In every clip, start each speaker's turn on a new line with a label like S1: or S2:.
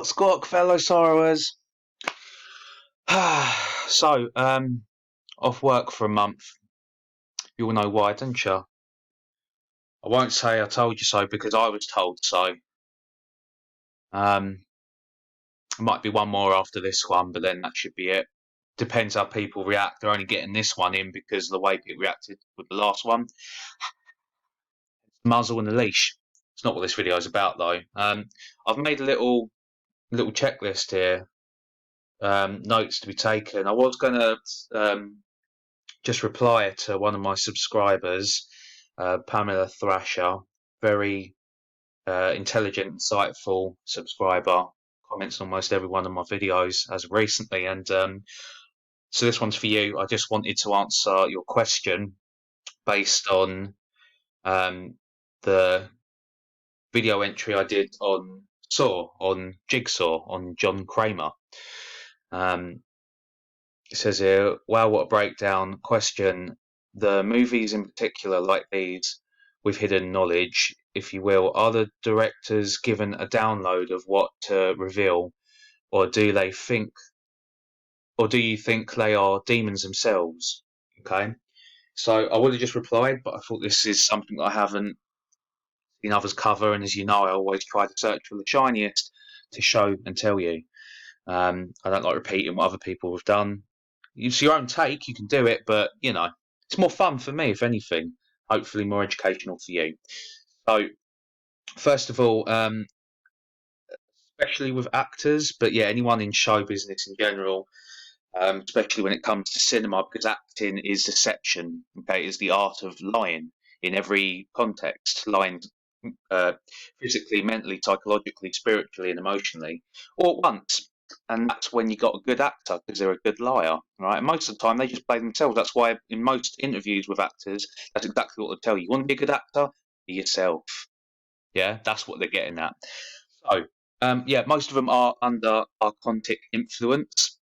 S1: Squawk, fellow sorrowers. So, off work for a month. You all know why, don't you? I won't say I told you so because I was told so. Um, might be one more after this one, but then that should be it. Depends how people react. They're only getting this one in because of the way people reacted with the last one. Muzzle and the leash. It's not what this video is about, though. I've made a little checklist here. Notes to be taken. I was going to just reply to one of my subscribers, Pamela Thrasher, very intelligent, insightful subscriber, comments on almost every one of my videos as of recently. And so this one's for you. I just wanted to answer your question based on the video entry I did on Jigsaw, on John Kramer. It says here, wow, what a breakdown. Question. The movies in particular, like these, with hidden knowledge, if you will, are the directors given a download of what to reveal, or do you think they are demons themselves? Okay. So I would have just replied, but I thought this is something that I haven't seen others cover, and as you know, I always try to search for the shiniest to show and tell you. I don't like repeating what other people have done. It's your own take, you can do it, but it's more fun for me, if anything. Hopefully, more educational for you. So, first of all, especially with actors, but yeah, anyone in show business in general, especially when it comes to cinema, because acting is deception. Okay, it is the art of lying in every context, lying physically, mentally, psychologically, spiritually, and emotionally, all at once. And that's when you got a good actor because they're a good liar, right? And most of the time they just play themselves. That's why in most interviews with actors, that's exactly what they'll tell you. You want to be a good actor? Be yourself. Yeah, that's what they're getting at. So, yeah, most of them are under archontic influence.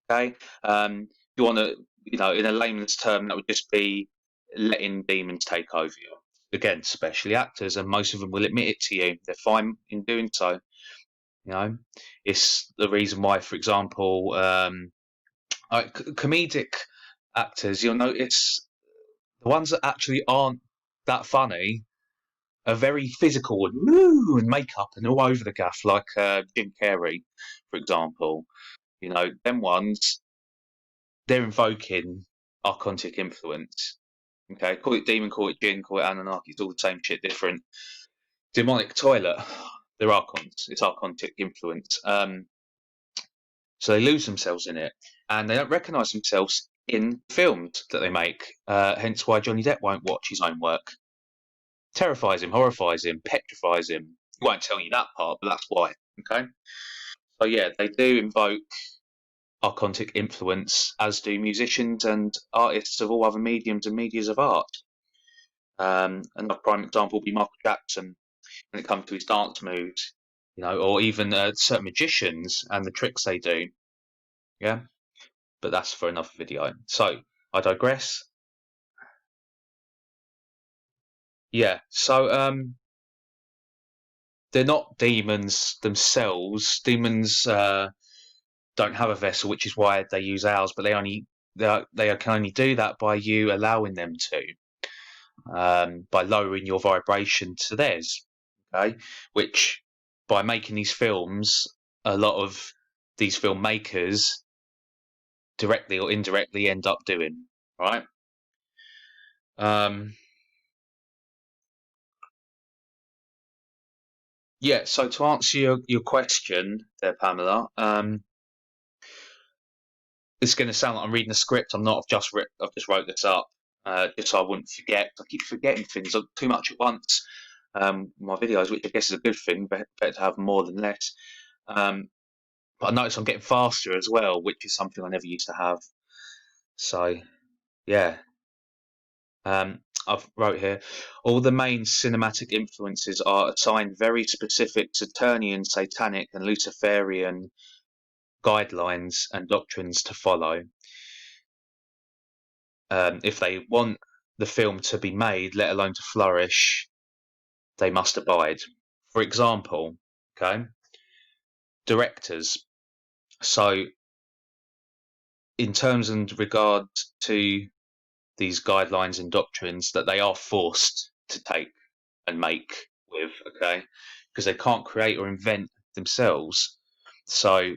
S1: Okay, you want to, in a layman's term, that would just be letting demons take over you. Again, especially actors, and most of them will admit it to you. They're fine in doing so. It's the reason why, for example, like comedic actors, you'll notice the ones that actually aren't that funny are very physical and woo and makeup and all over the gaff, like Jim Carrey, for example. Them ones, they're invoking archontic influence. Okay, call it demon, call it jinn, call it Anunnaki, it's all the same shit, different. Demonic toilet, they're archons, it's archontic influence. So they lose themselves in it, and they don't recognise themselves in films that they make. Hence why Johnny Depp won't watch his own work. Terrifies him, horrifies him, petrifies him. He won't tell you that part, but that's why. Okay. So yeah, they do invoke archontic influence, as do musicians and artists of all other mediums and medias of art. Another prime example would be Michael Jackson when it comes to his dance moves, or even certain magicians and the tricks they do. Yeah, but that's for another video. So I digress. Yeah, so they're not demons themselves. Demons don't have a vessel, which is why they use ours. But they can only do that by you allowing them to. By lowering your vibration to theirs, okay? Which, by making these films, a lot of these filmmakers directly or indirectly end up doing, right? Yeah, so to answer your question there, Pamela, it's going to sound like I'm reading a script. I'm not. I've just wrote this up just so I wouldn't forget. I keep forgetting things too much at once. My videos, which I guess is a good thing, better to have more than less. But I notice I'm getting faster as well, which is something I never used to have. So, yeah. I've wrote here, all the main cinematic influences are assigned very specific Saturnian, Satanic, and Luciferian guidelines and doctrines to follow. If they want the film to be made, let alone to flourish, they must abide. For example, okay, directors. So, in terms and regard to these guidelines and doctrines that they are forced to take and make with, okay, because they can't create or invent themselves. So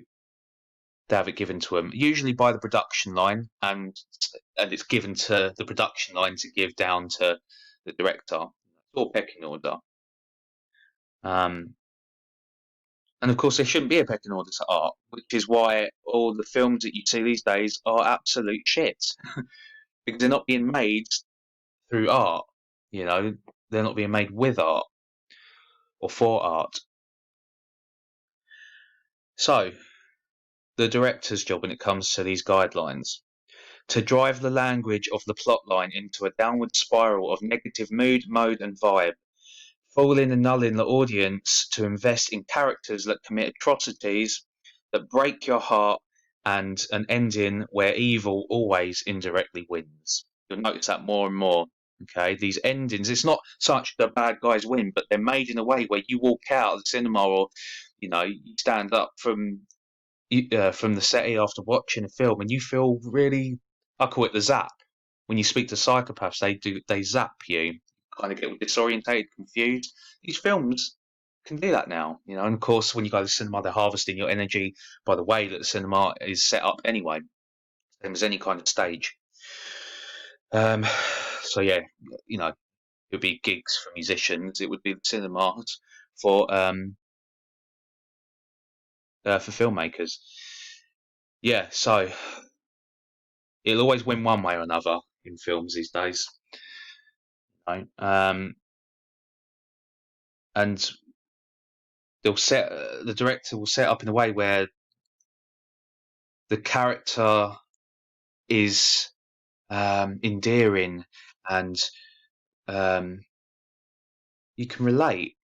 S1: they have it given to them, usually by the production line, and it's given to the production line to give down to the director, or pecking order. And of course, there shouldn't be a pecking order to art, which is why all the films that you see these days are absolute shit because they're not being made through art. You know, they're not being made with art or for art. So, the director's job when it comes to these guidelines to drive the language of the plotline into a downward spiral of negative mood, mode, and vibe, fooling and nulling the audience to invest in characters that commit atrocities that break your heart, and an ending where evil always indirectly wins. You'll notice that more and more. Okay, these endings, it's not such the bad guys win, but they're made in a way where you walk out of the cinema, or you stand up from the settee after watching a film, and you feel really, I call it the zap. When you speak to psychopaths, they zap you, kind of get disorientated, confused. These films can do that now, and of course, when you go to the cinema, they're harvesting your energy by the way that the cinema is set up anyway, same as any kind of stage. Um, so yeah, it would be gigs for musicians. It would be the cinemas for filmmakers. Yeah, so it'll always win one way or another in films these days. Right? And the director will set up in a way where the character is endearing, and you can relate,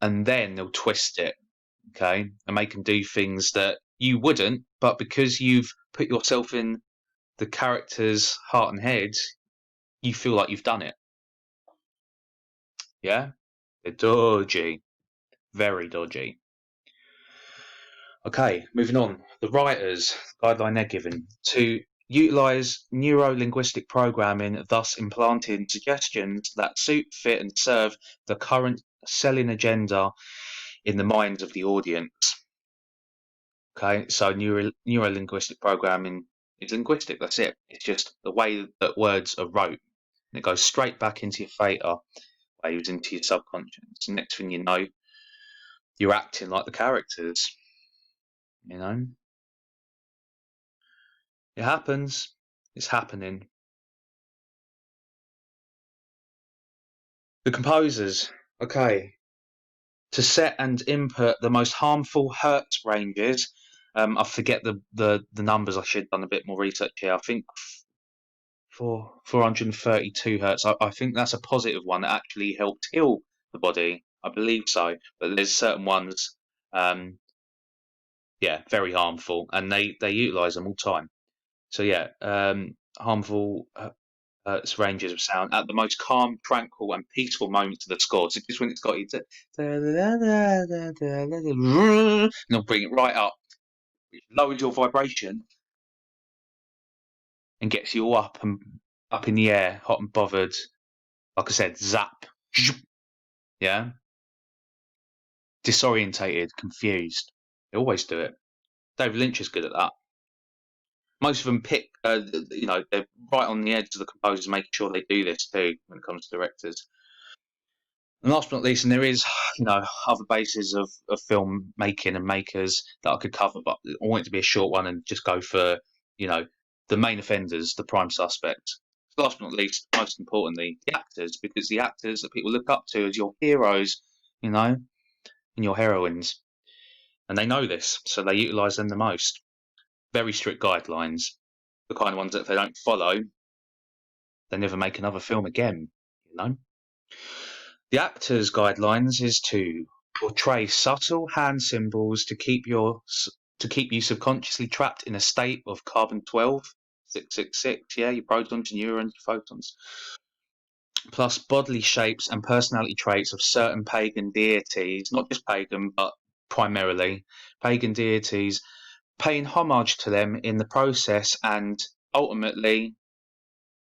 S1: and then they'll twist it, okay, and make them do things that you wouldn't, but because you've put yourself in the character's heart and head, you feel like you've done it. Yeah, they're dodgy, very dodgy. Okay, moving on. The writers, guideline they're given to utilize neuro-linguistic programming, thus implanting suggestions that suit, fit, and serve the current selling agenda in the minds of the audience. Okay, so neuro-linguistic programming is linguistic, that's it. It's just the way that words are wrote. And it goes straight back into your theta waves, into your subconscious. Next thing you know, you're acting like the characters, you know? It happens. It's happening. The composers. Okay. To set and input the most harmful hertz ranges. I forget the numbers. I should have done a bit more research here. I think for 432 hertz. I think that's a positive one that actually helped heal the body. I believe so. But there's certain ones, yeah, very harmful, and they utilize them all the time. So yeah, harmful ranges of sound at the most calm, tranquil, and peaceful moments of the score. So just when it's got you to, and they'll bring it right up, which lowers your vibration and gets you all up in the air, hot and bothered. Like I said, zap, yeah, disorientated, confused. They always do it. David Lynch is good at that. Most of them they're right on the edge of the composers, making sure they do this too when it comes to directors. And last but not least, and there is, other bases of film making and makers that I could cover, but I want it to be a short one and just go for, the main offenders, the prime suspects. Last but not least, most importantly, the actors, because the actors that people look up to as your heroes, and your heroines. And they know this, so they utilise them the most. Very strict guidelines, the kind of ones that if they don't follow, they never make another film again, The actors' guidelines is to portray subtle hand symbols to keep you subconsciously trapped in a state of carbon 12, 666, yeah, your protons, your neurons, your photons, plus bodily shapes and personality traits of certain pagan deities, not just pagan, but primarily pagan deities, paying homage to them in the process, and ultimately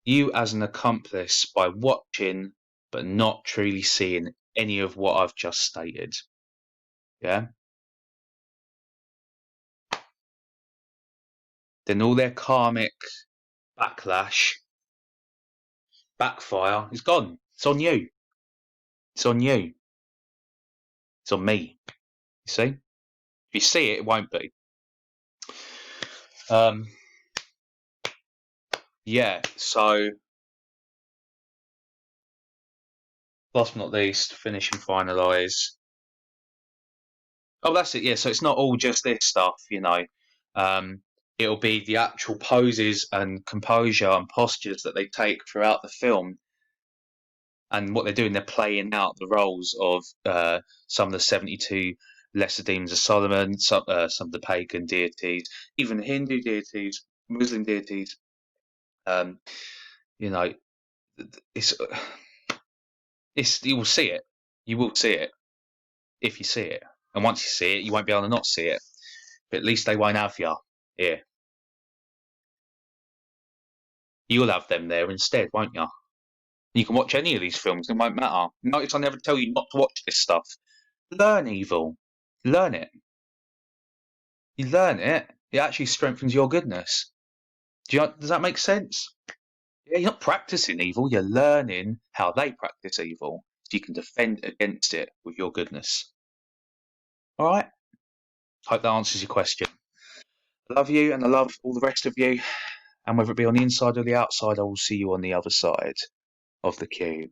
S1: you as an accomplice by watching but not truly seeing any of what I've just stated. Yeah? Then all their karmic backlash, backfire is gone. It's on you. It's on you. It's on me. You see? If you see it, it won't be. Yeah, so last but not least, finish and finalise. Oh, that's it. Yeah, so it's not all just this stuff, you know. It'll be the actual poses and composure and postures that they take throughout the film, and what they're doing. They're playing out the roles of some of the 72 lesser demons of Solomon, some of the pagan deities, even the Hindu deities, Muslim deities. You know, it's you will see it. You will see it if you see it, and once you see it, you won't be able to not see it. But at least they won't have you here. You'll have them there instead, won't you? You can watch any of these films; it won't matter. Notice I never tell you not to watch this stuff. Learn evil. Learn it. You learn it. It actually strengthens your goodness. Does that make sense? Yeah, you're not practicing evil. You're learning how they practice evil, so you can defend against it with your goodness. All right. Hope that answers your question. I love you, and I love all the rest of you. And whether it be on the inside or the outside, I will see you on the other side of the cube.